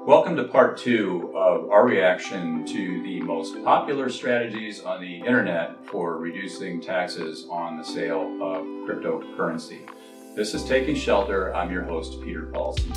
Welcome to part 2 of our reaction to the most popular strategies on the internet for reducing taxes on the sale of cryptocurrency. This is Taking Shelter. I'm your host, Peter Paulson.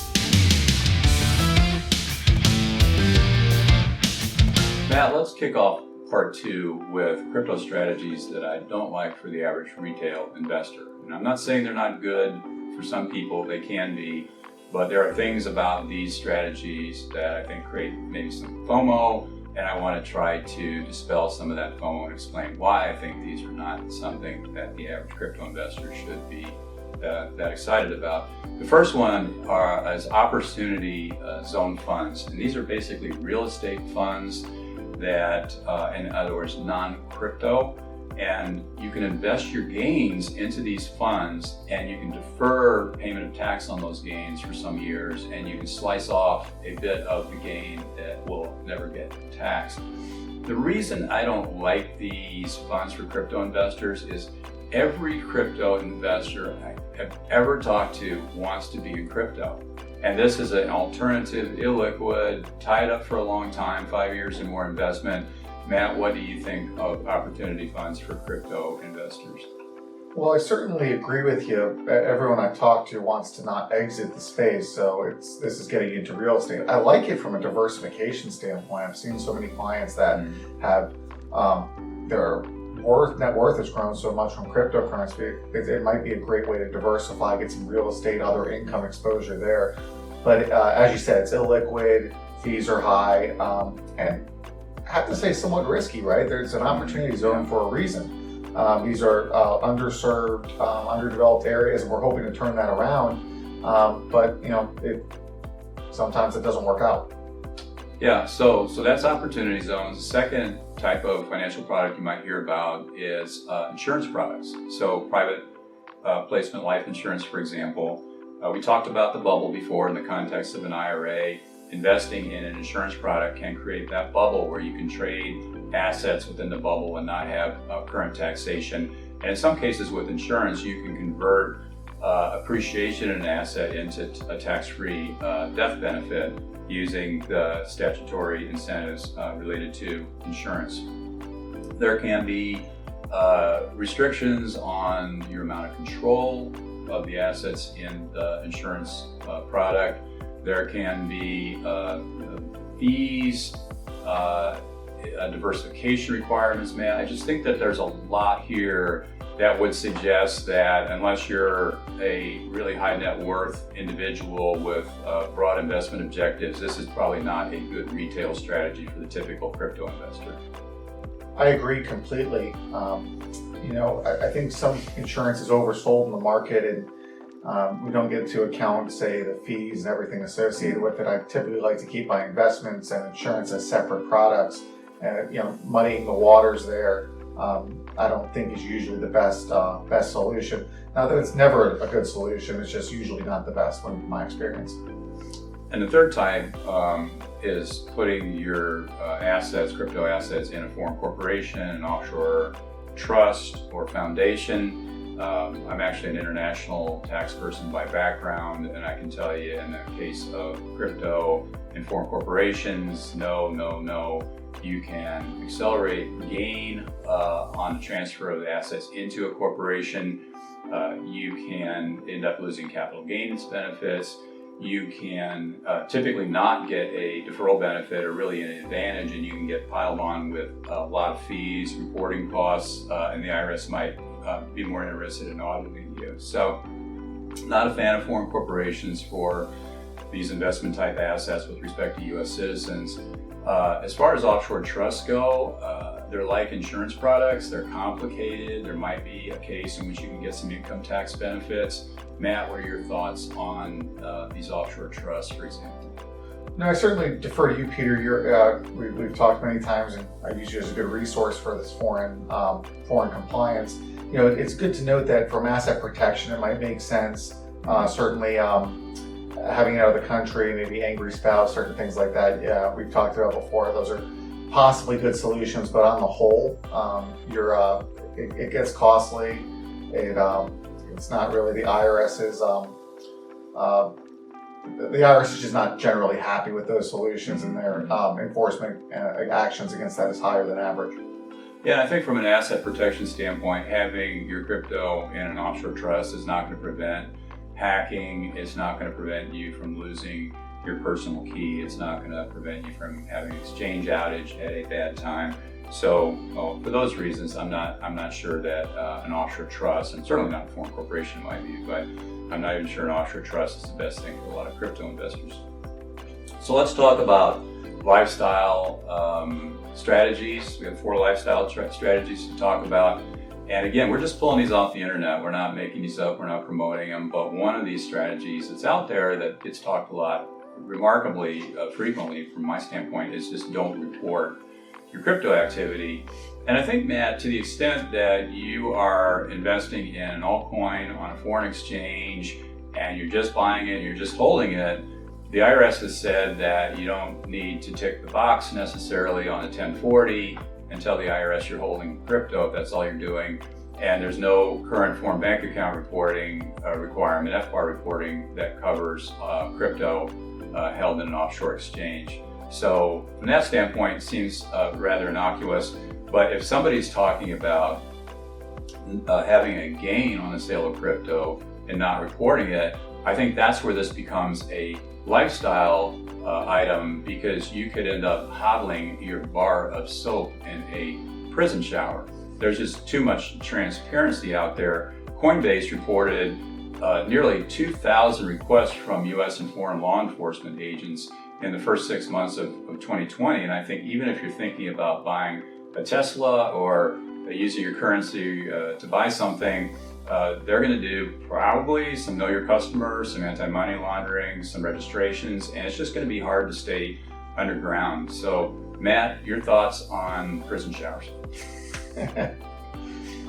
Matt, let's kick off part 2 with crypto strategies that I don't like for the average retail investor. And I'm not saying they're not good for some people, they can be. But there are things about these strategies that I think create maybe some FOMO, and I want to try to dispel some of that FOMO and explain why I think these are not something that the average crypto investor should be that excited about. The first one is opportunity zone funds, and these are basically real estate funds that, in other words, non-crypto. And you can invest your gains into these funds and you can defer payment of tax on those gains for some years, and you can slice off a bit of the gain that will never get taxed. The reason I don't like these funds for crypto investors is every crypto investor I have ever talked to wants to be in crypto. And this is an alternative, illiquid, tied up for a long time, 5 years and more investment. Matt, what do you think of opportunity funds for crypto investors? Well, I certainly agree with you. Everyone I've talked to wants to not exit the space, so this is getting into real estate. I like it from a diversification standpoint. I've seen so many clients that have their net worth has grown so much from cryptocurrency. It might be a great way to diversify, get some real estate, other income exposure there. But as you said, it's illiquid, fees are high, and I have to say somewhat risky, right? There's an opportunity zone for a reason. These are underserved, underdeveloped areas, and we're hoping to turn that around. But sometimes it doesn't work out. Yeah, so that's opportunity zones. The second type of financial product you might hear about is insurance products. So private placement life insurance, for example. We talked about the bubble before in the context of an IRA. Investing in an insurance product can create that bubble where you can trade assets within the bubble and not have current taxation. And in some cases with insurance, you can convert appreciation in an asset into a tax-free death benefit using the statutory incentives related to insurance. There can be restrictions on your amount of control of the assets in the insurance product. There can be fees, diversification requirements, man. I just think that there's a lot here that would suggest that unless you're a really high net worth individual with broad investment objectives, this is probably not a good retail strategy for the typical crypto investor. I agree completely. I think some insurance is oversold in the market, and we don't get to account, say, the fees and everything associated with it. I typically like to keep my investments and insurance as separate products. Muddying the waters there, I don't think is usually the best solution. Now, that it's never a good solution, it's just usually not the best in my experience. And the third type is putting your crypto assets in a foreign corporation, an offshore trust or foundation. I'm actually an international tax person by background, and I can tell you in the case of crypto and foreign corporations, no. You can accelerate gain on the transfer of the assets into a corporation. You can end up losing capital gains benefits. You can typically not get a deferral benefit or really an advantage, and you can get piled on with a lot of fees, reporting costs, and the IRS might be more interested in auditing you. So, not a fan of foreign corporations for these investment type assets with respect to U.S. citizens. As far as offshore trusts go, they're like insurance products. They're complicated. There might be a case in which you can get some income tax benefits. Matt, what are your thoughts on these offshore trusts, for example? No, I certainly defer to you, Peter. We've talked many times, and I use you as a good resource for this foreign compliance. It's good to note that from asset protection, it might make sense. Certainly, having it out of the country, maybe angry spouse, certain things like that. Yeah, we've talked about before. Those are possibly good solutions, but on the whole, it gets costly. It's not really the IRS's the IRS is just not generally happy with those solutions, and their enforcement actions against that is higher than average. Yeah, and I think from an asset protection standpoint, having your crypto in an offshore trust is not going to prevent hacking. It's not going to prevent you from losing your personal key. It's not going to prevent you from having an exchange outage at a bad time. So for those reasons, I'm not sure that an offshore trust, and certainly not a foreign corporation in my view, but I'm not even sure an offshore trust is the best thing for a lot of crypto investors. So let's talk about lifestyle strategies. We have 4 lifestyle strategies to talk about. And again, we're just pulling these off the internet. We're not making these up. We're not promoting them. But one of these strategies that's out there that gets talked a lot, remarkably frequently from my standpoint, is just don't report your crypto activity. And I think, Matt, to the extent that you are investing in an altcoin on a foreign exchange and you're just buying it and you're just holding it, the IRS has said that you don't need to tick the box necessarily on a 1040 and tell the IRS you're holding crypto if that's all you're doing. And there's no current foreign bank account reporting requirement, FBAR reporting, that covers crypto held in an offshore exchange. So from that standpoint, it seems rather innocuous. But if somebody's talking about having a gain on the sale of crypto and not reporting it, I think that's where this becomes a lifestyle item, because you could end up hodling your bar of soap in a prison shower. There's just too much transparency out there. Coinbase reported nearly 2,000 requests from U.S. and foreign law enforcement agents in the first 6 months of 2020. And I think even if you're thinking about buying a Tesla or using your currency to buy something, they're going to do probably some know your customer, some anti-money laundering, some registrations, and it's just going to be hard to stay underground. So, Matt, your thoughts on prison showers?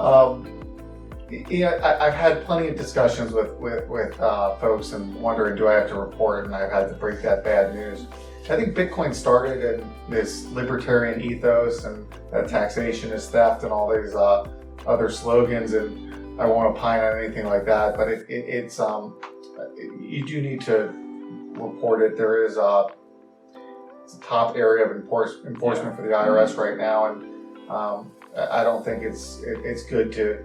I've had plenty of discussions with folks and wondering, do I have to report? And I've had to break that bad news. I think Bitcoin started in this libertarian ethos, and that taxation is theft and all these other slogans, and I won't opine on anything like that, but it's you do need to report it. There is it's a top area of enforcement for the IRS right now, and I don't think it's good to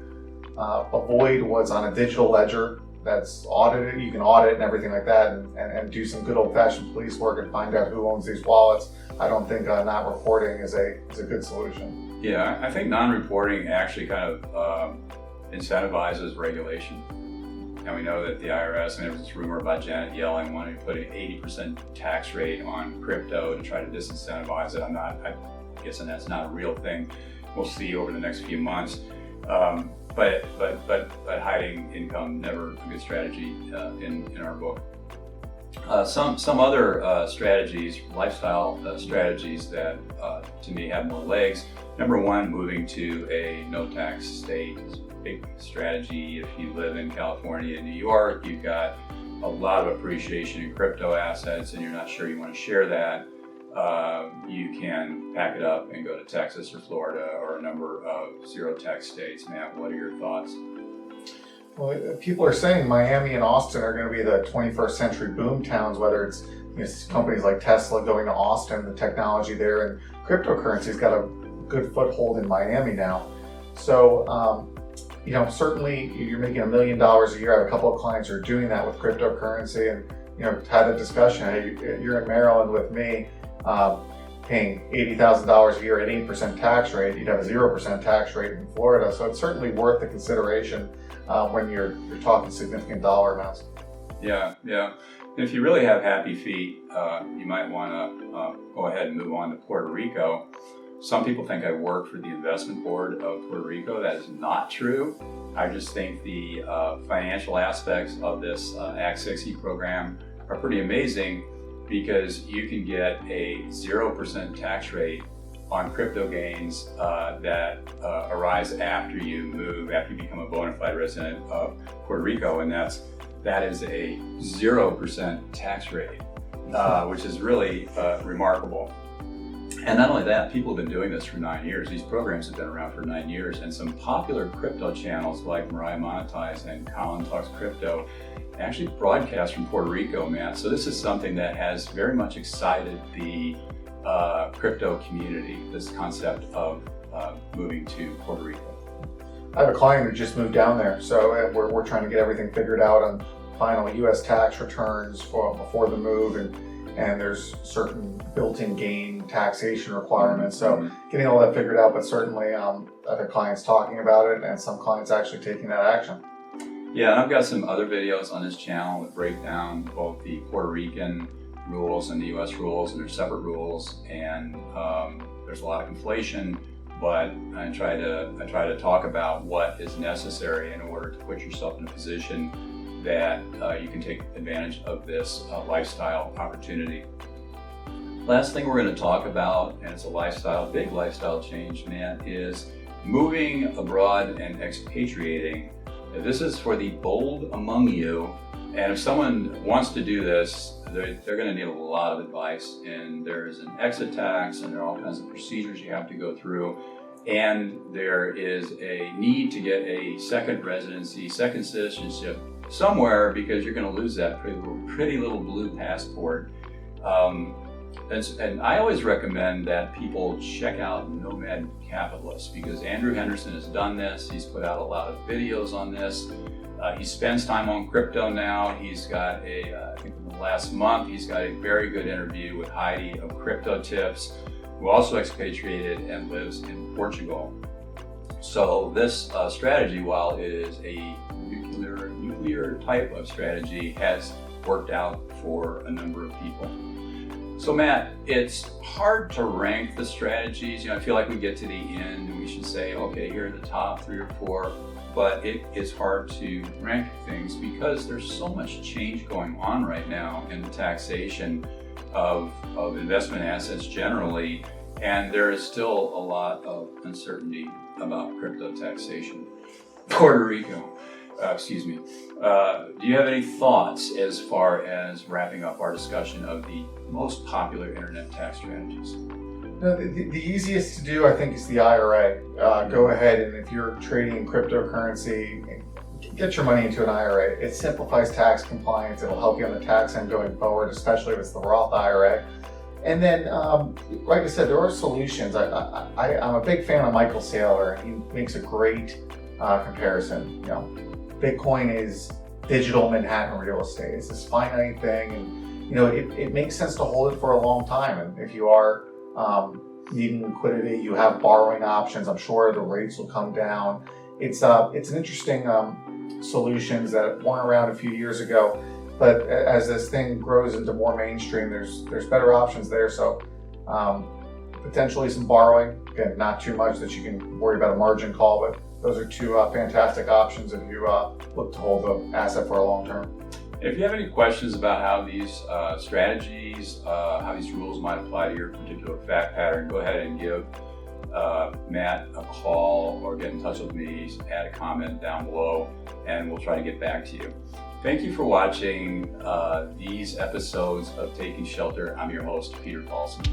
avoid what's on a digital ledger that's audited. You can audit and everything like that, and do some good old-fashioned police work and find out who owns these wallets. I don't think not reporting is a good solution. Yeah, I think non-reporting actually kind of incentivizes regulation. And we know that the IRS, and there was this rumor about Janet Yellen wanting to put an 80% tax rate on crypto to try to disincentivize it. I'm guessing that's not a real thing. We'll see over the next few months. But hiding income, never a good strategy in our book. Some other strategies, lifestyle strategies that to me have more legs. Number one, moving to a no tax state is a big strategy. If you live in California and New York, you've got a lot of appreciation in crypto assets and you're not sure you want to share that. You can pack it up and go to Texas or Florida or a number of zero tax states. Matt, what are your thoughts? Well, people are saying Miami and Austin are going to be the 21st century boom towns, whether it's companies like Tesla going to Austin, the technology there, and cryptocurrency's got a good foothold in Miami now. So, certainly you're making $1 million a year. I have a couple of clients who are doing that with cryptocurrency, and had a discussion. Hey, you're in Maryland with me, paying $80,000 a year at 8% tax rate. You'd have a 0% tax rate in Florida. So it's certainly worth the consideration when you're talking significant dollar amounts. Yeah. If you really have happy feet, you might want to go ahead and move on to Puerto Rico. Some people think I work for the investment board of Puerto Rico. That is not true. I just think the financial aspects of this Act 60 program are pretty amazing, because you can get a 0% tax rate on crypto gains that arise after you become a bona fide resident of Puerto Rico, and that is a 0% tax rate, which is really remarkable. And not only that, people have been doing this for 9 years. These programs have been around for 9 years, and some popular crypto channels like Mariah Monetize and Colin Talks Crypto actually broadcast from Puerto Rico, Matt. So this is something that has very much excited the crypto community, this concept of moving to Puerto Rico. I have a client who just moved down there, so we're trying to get everything figured out on final U.S. tax returns before the move, and there's certain built-in gain taxation requirements. So getting all that figured out, but certainly other clients talking about it, and some clients actually taking that action. Yeah, and I've got some other videos on this channel that break down both the Puerto Rican rules and the U.S. rules, and their separate rules, and there's a lot of conflation. But I try to talk about what is necessary in order to put yourself in a position that you can take advantage of this lifestyle opportunity. Last thing we're going to talk about, and it's a big lifestyle change, man, is moving abroad and expatriating. This is for the bold among you, and if someone wants to do this, they're going to need a lot of advice, and there's an exit tax, and there are all kinds of procedures you have to go through, and there is a need to get a second residency, second citizenship somewhere, because you're going to lose that pretty little blue passport. And I always recommend that people check out Nomad Capitalist, because Andrew Henderson has done this. He's put out a lot of videos on this. He spends time on crypto now. He's got I think in the last month, he's got a very good interview with Heidi of Crypto Tips, who also expatriated and lives in Portugal. So this strategy, while it is a nuclear type of strategy, has worked out for a number of people. So Matt, it's hard to rank the strategies. I feel like we get to the end and we should say, okay, here are the top 3 or 4, but it is hard to rank things because there's so much change going on right now in the taxation of investment assets generally, and there is still a lot of uncertainty about crypto taxation. Puerto Rico. Do you have any thoughts as far as wrapping up our discussion of the most popular internet tax strategies? No, the easiest to do, I think, is the IRA. Go ahead, and if you're trading in cryptocurrency, get your money into an IRA. It simplifies tax compliance. It'll help you on the tax end going forward, especially if it's the Roth IRA. And then, like I said, there are solutions. I'm a big fan of Michael Saylor, and he makes a great comparison. Bitcoin is digital Manhattan real estate. It's this finite thing, and it makes sense to hold it for a long time. And if you are needing liquidity, you have borrowing options. I'm sure the rates will come down. It's an interesting solutions that weren't around a few years ago, but as this thing grows into more mainstream, there's better options there. So potentially some borrowing. Again, not too much that you can worry about a margin call, but those are 2 fantastic options if you look to hold the asset for a long term. If you have any questions about how these strategies, how these rules might apply to your particular fact pattern, go ahead and give Matt a call or get in touch with me, add a comment down below, and we'll try to get back to you. Thank you for watching these episodes of Taking Shelter. I'm your host, Peter Paulson.